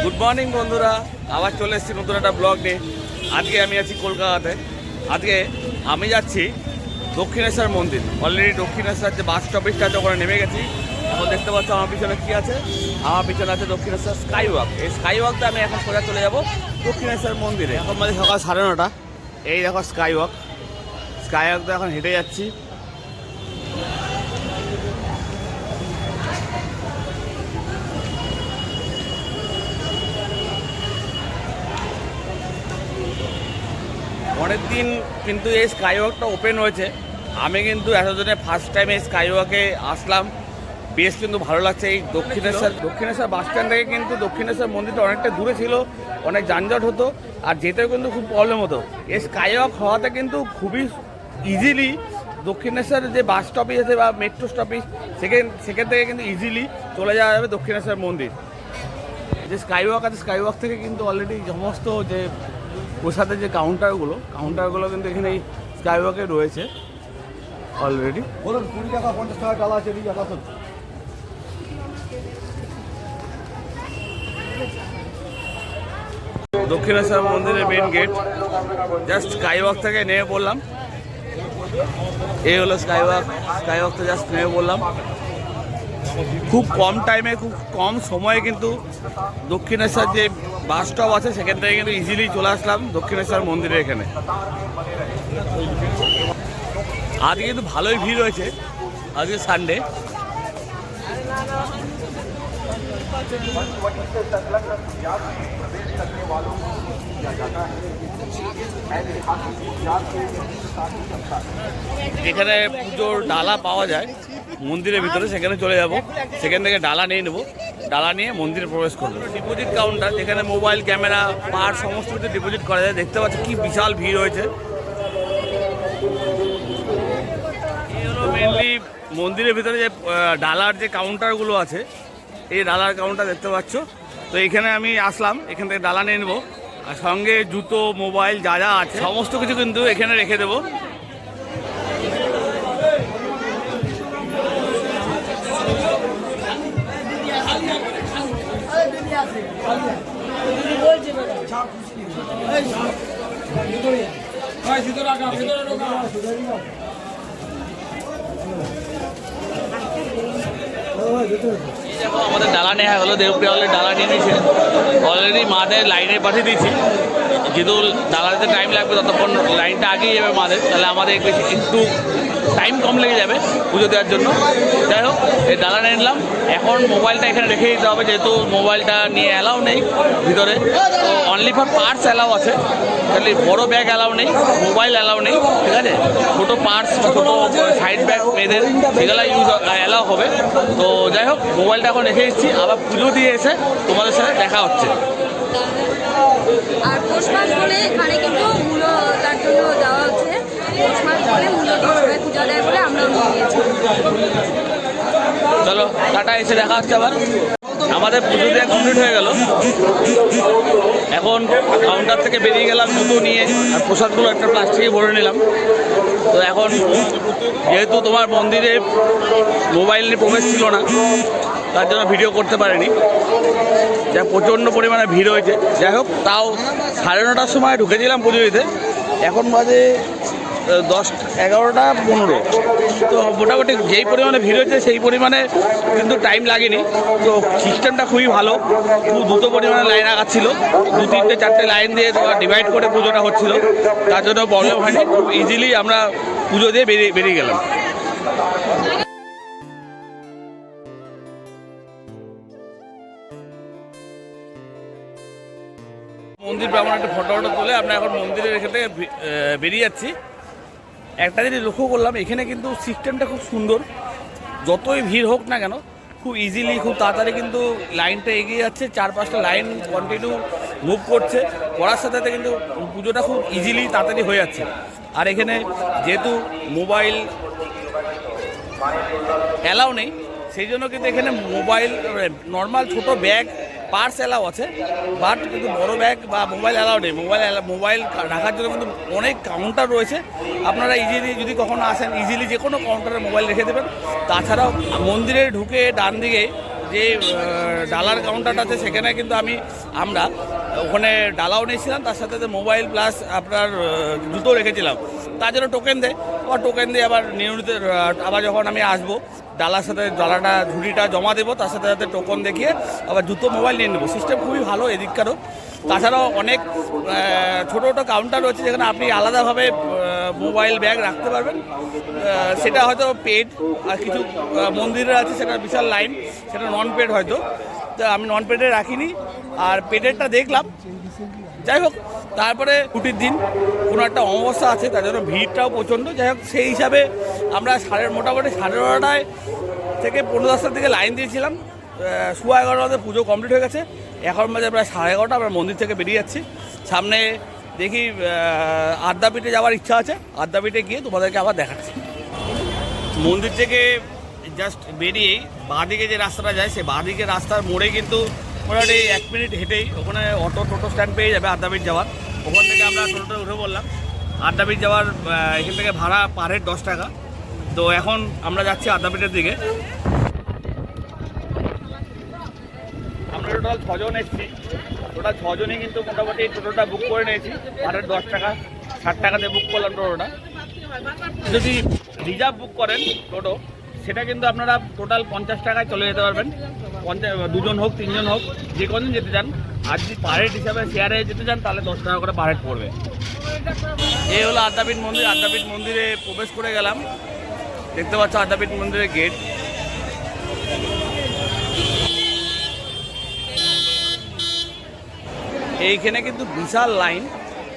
Good morning বন্ধুরা, আবার চলে এসেছি নতুন একটা ব্লগ নিয়ে। আজকে আমি আছি কলকাতাতে। আজকে আমি যাচ্ছি দক্ষিণেশ্বর মন্দির। অলরেডি দক্ষিণেশ্বর যে বাস স্টপেজটা আছে ওখানে নেমে গেছি। এখন দেখতে পাচ্ছ আমার পিছনে কী আছে, আমার পিছনে আছে দক্ষিণেশ্বর স্কাই ওয়াক। এই স্কাই ওয়াকটা আমি এখন সোজা চলে যাব দক্ষিণেশ্বর মন্দিরে। এখন মানে সকাল 9:30। এই দেখো স্কাই ওয়াক। স্কাই ওয়াকটা এখন হেঁটে যাচ্ছি। অনেক দিন কিন্তু এই স্কাই ওয়াকটা ওপেন হয়েছে। আমি কিন্তু এতদিনে ফার্স্ট টাইম এই স্কাই ওয়াকে আসলাম। বেশ কিন্তু ভালো লাগছে। এই দক্ষিণেশ্বর বাস স্ট্যান্ড থেকে কিন্তু দক্ষিণেশ্বর মন্দিরটা অনেকটা দূরে ছিল, অনেক যানজট হতো, আর যেতেও কিন্তু খুব প্রবলেম হতো। এই স্কাই ওয়াক হওয়াতে কিন্তু খুবই ইজিলি দক্ষিণেশ্বর যে বাস স্টপেজ আছে বা মেট্রো স্টপেজ সেখান থেকে কিন্তু ইজিলি চলে যাওয়া যাবে দক্ষিণেশ্বর মন্দির। যে স্কাই ওয়াক আছে, স্কাই ওয়াক থেকে কিন্তু অলরেডি সমস্ত যে প্রসাদের যে কাউন্টারগুলো কিন্তু এখানে এই স্কাই ওয়াকে রয়েছে অলরেডি। বলুন 20 টাকা 50 টাকা ডালা আছে, নিয়ে যাবো। দক্ষিণেশ্বর মন্দিরের main gate. Just sky walk থেকে নেমে পড়লাম। এই হলো স্কাই ওয়াক। স্কাই ওয়াক থেকে জাস্ট নেমে পড়লাম। খুব কম টাইমে, খুব কম সময়ে কিন্তু দক্ষিণেশ্বর যে বাস স্টপ আছে সেখান থেকে কিন্তু ইজিলি চলে আসলাম দক্ষিণেশ্বর মন্দিরে। এখানে আজকে কিন্তু ভালোই ভিড় হয়েছে, আজকে সানডে। যেখানে পুজোর ডালা পাওয়া যায় মন্দিরের ভিতরে, সেখানে চলে যাব। সেখান থেকে ডালা নিয়ে নেবো, ডালা নিয়ে মন্দিরে প্রবেশ করবো। ডিপোজিট কাউন্টার, যেখানে মোবাইল, ক্যামেরা, পার সমস্ত কিছু ডিপোজিট করা যায়। দেখতে পাচ্ছি কি বিশাল ভিড় হয়েছে। এই হলো মেনলি মন্দিরের ভিতরে যে ডালার যে কাউন্টারগুলো আছে, এই ডালার কাউন্টার দেখতে পাচ্ছ। তো এখানে আমি আসলাম, এখান থেকে ডালা নিয়ে নেবো, আর সঙ্গে জুতো, মোবাইল যা যা আছে সমস্ত কিছু কিন্তু এখানে রেখে দেবো। দেখো আমাদের ডালা নেওয়া হলো, দেবপ্রিয়া অলরেডি ডালা নিয়ে নিয়েছে। অলরেডি মাদের লাইনে পাঠিয়ে দিয়েছি, যেহেতু ডালা দিতে টাইম লাগবে, ততক্ষণ লাইনটা আগেই যাবে মাদের, তাহলে আমাদের একটু টাইম কম লেগে যাবে পুজো দেওয়ার জন্য। যাই হোক, এই ডালা নিয়ে নিলাম। এখন মোবাইলটা এখানে রেখে দিতে হবে, যেহেতু মোবাইলটা নিয়ে অ্যালাউ নেই ভিতরে। তো অনলি ফর পার্স অ্যালাউ আছে, খালি বড়ো ব্যাগ অ্যালাউ নেই, মোবাইল অ্যালাউ নেই, ঠিক আছে। ছোটো পার্স বা ছোটো সাইড ব্যাগ মেয়েদের সেগুলো ইউজ অ্যালাউ হবে। তো যাই হোক, মোবাইলটা এখন রেখে এসেছি। আবার পুজো দিয়ে এসে তোমাদের সাথে দেখা হচ্ছে। আর পৌষ মাস বলে এখানে কিন্তু মূল্য তার জন্য দেওয়া হচ্ছে। পৌষ মাস বলে মূল্য সবাই পূজা দেয় বলে আমরাও নিয়েছি। চলো টাটা, এসে দেখা হচ্ছে আবার। আমাদের পুজো দেওয়া কমপ্লিট হয়ে গেল। এখন কাউন্টার থেকে বেরিয়ে গেলাম জুতো নিয়ে, আর প্রসাদগুলো একটা প্লাস্টিকে ভরে নিলাম। তো এখন যেহেতু তোমার মন্দিরে মোবাইলের প্রবেশ ছিল না, তার জন্য ভিডিও করতে পারিনি। যা প্রচণ্ড পরিমাণে ভিড় হয়েছে। যাই হোক, তাও 9:30টার সময় ঢুকেছিলাম পুজো দিতে, এখন বাজে 11:15। তো মোটামুটি যেই পরিমাণে ভিড় হয়েছে সেই পরিমাণে কিন্তু টাইম লাগেনি। তো সিস্টেমটা খুবই ভালো, খুব দ্রুত পরিমাণে লাইন আগাচ্ছিল। 2-3-4টে লাইন দিয়ে ডিভাইড করে পুজোটা হচ্ছিল, তার জন্য প্রবলেম হয়নি। খুব ইজিলি আমরা পুজো দিয়ে বেরিয়ে গেলাম। মন্দির ব্রাহ্মণ একটা ফটো তুলে আমরা এখন মন্দিরের এখান থেকে বেরিয়ে যাচ্ছি। একটা জিনিস লক্ষ্য করলাম, এখানে কিন্তু সিস্টেমটা খুব সুন্দর। যতই ভিড় হোক না কেন, খুব ইজিলি, খুব তাড়াতাড়ি কিন্তু লাইনটা এগিয়ে যাচ্ছে। 4-5টা লাইন কন্টিনিউ মুভ করছে, করার সাথে সাথে কিন্তু পুজোটা খুব ইজিলি তাড়াতাড়ি হয়ে যাচ্ছে। আর এখানে যেহেতু মোবাইল অ্যালাউ নেই, সেই জন্য কিন্তু এখানে মোবাইল, নর্মাল ছোটো ব্যাগ, পার্স অ্যালাউ আছে, বাট কিন্তু বড় ব্যাগ বা মোবাইল অ্যালাউ নেই। মোবাইল রাখার জন্য কিন্তু অনেক কাউন্টার রয়েছে। আপনারা ইজিলি যদি কখনো আসেন, ইজিলি যে কোনো কাউন্টারে মোবাইল রেখে দেবেন। তাছাড়াও মন্দিরে ঢুকে ডান দিকে যে ডালার কাউন্টারটা আছে সেখানে কিন্তু আমরা ওখানে ডালাও নিয়েছিলাম, তার সাথে মোবাইল প্লাস আপনার জুতো রেখেছিলাম। তার জন্য টোকেন দেয়, আবার টোকেন দিয়ে আবার নিয়মিত আবার যখন আমি আসবো ডালার সাথে ডালাটা ঝুড়িটা জমা দেবো, তার সাথে সাথে টোকন দেখিয়ে আবার জুতো মোবাইল নিয়ে নেবো। সিস্টেম খুবই ভালো এদিককারও। তাছাড়াও অনেক ছোটো ছোটো কাউন্টার রয়েছে যেখানে আপনি আলাদাভাবে মোবাইল ব্যাগ রাখতে পারবেন। সেটা হয়তো পেড, আর কিছু মন্দিরে আছে সেটা বিশাল লাইন, সেটা নন পেড হয়তো। তো আমি নন পেডে রাখিনি, আর পেডেরটা দেখলাম। যাই হোক, তারপরে ছুটির দিন কোনো একটা অমাবস্যা আছে, তার জন্য ভিড়টাও প্রচণ্ড। যাই হোক, সেই হিসাবে আমরা মোটামুটি 12:30 থেকে 15-10টার দিকে লাইন দিয়েছিলাম। 11:15 পুজো কমপ্লিট হয়ে গেছে। এখন বাজে প্রায় 11:30। আমরা মন্দির থেকে বেরিয়ে যাচ্ছি। সামনে দেখি আদ্যাপীঠে যাওয়ার ইচ্ছা আছে, আদ্যাপীঠে গিয়ে তোমাদেরকে আবার দেখাচ্ছি। মন্দির থেকে জাস্ট বেরিয়েই বাঁদিকে যে রাস্তাটা যায়, সেই বাঁদিকে রাস্তার মোড়ে কিন্তু মোটামুটি 1 মিনিট হেঁটেই ওখানে টোটো স্ট্যান্ড পেয়ে যাবে আদ্যাপীঠ যাওয়ার। ওখান থেকে আমরা টোটোতে উঠে বললাম। আদ্যাপীঠ যাওয়ার এখান থেকে ভাড়া পার হেড 10 টাকা। তো এখন আমরা যাচ্ছি আদ্যাপীঠের দিকে। আমরা টোটাল 6 জন এসেছি। টোটাল 6 জনই কিন্তু মোটামুটি টোটোটা বুক করে নিয়েছি। পার হেড 10 টাকা, 60 টাকাতে বুক করলাম টোটোটা। যদি রিজার্ভ বুক করেন টোটো, সেটা কিন্তু আপনারা টোটাল 50 টাকায় চলে যেতে পারবেন। 2 জন হোক 3 জন হোক, যে কজন যেতে চান। আর যদি পার হেড হিসাবে শেয়ারে যেতে চান তাহলে 10 টাকা করে পার হেড পড়বে। এই হলো আদ্যাপীঠ মন্দির। আদ্যাপীঠ মন্দিরে প্রবেশ করে গেলাম। দেখতে পাচ্ছ আদ্যাপীঠ মন্দিরের গেট। এইখানে কিন্তু বিশাল লাইন।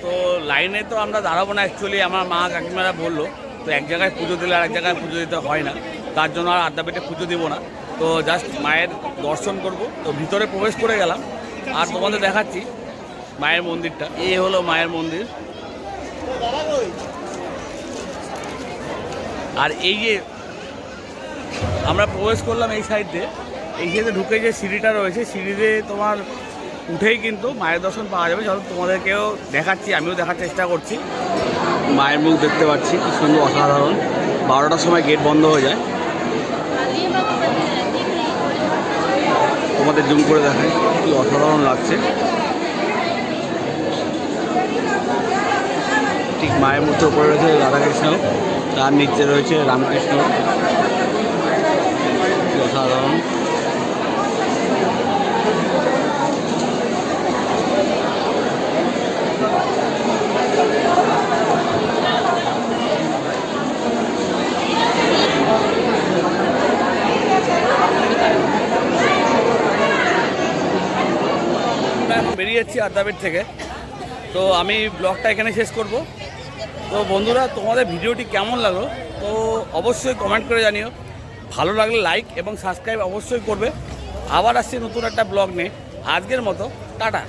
তো লাইনে তো আমরা দাঁড়াবো না অ্যাকচুয়ালি, আমার মা কাকিমারা বললো। তো এক জায়গায় পুজো দিলে আর এক জায়গায় পুজো দিতে হয় না, তার জন্য আর আদ্যাপীঠে পুজো দিব না। তো জাস্ট মায়ের দর্শন করব। তো ভিতরে প্রবেশ করে গেলাম, আর তোমাদের দেখাচ্ছি মায়ের মন্দিরটা। এই হলো মায়ের মন্দির। আর এই যে আমরা প্রবেশ করলাম এই সাইড দিয়ে, এই সাইডে ঢুকে যে সিঁড়িটা রয়েছে, সিঁড়িতে তোমার উঠেই কিন্তু মায়ের দর্শন পাওয়া যাবে। চলো তোমাদেরকেও দেখাচ্ছি, আমিও দেখার চেষ্টা করছি। মায়ের মুখ দেখতে পাচ্ছি, কি সুন্দর, অসাধারণ। 12টার সময় গেট বন্ধ হয়ে যায়। তোমাদের জুম করে দেখাই, কি অসাধারণ লাগছে। ঠিক মায়ের মূর্তির উপরে রয়েছে রাধাকৃষ্ণ, তার নিচে রয়েছে রামকৃষ্ণ। অসাধারণ। এখন বেরিয়ে যাচ্ছি আদ্যাপীঠ থেকে। তো আমি ব্লগটা এখানে শেষ করব। তো বন্ধুরা, তোমাদের ভিডিওটি কেমন লাগলো তো অবশ্যই কমেন্ট করে জানিও। ভালো লাগলে লাইক এবং সাবস্ক্রাইব অবশ্যই করবে। আবার আসছি নতুন একটা ব্লগ নিয়ে। আজকের মতো টাটা।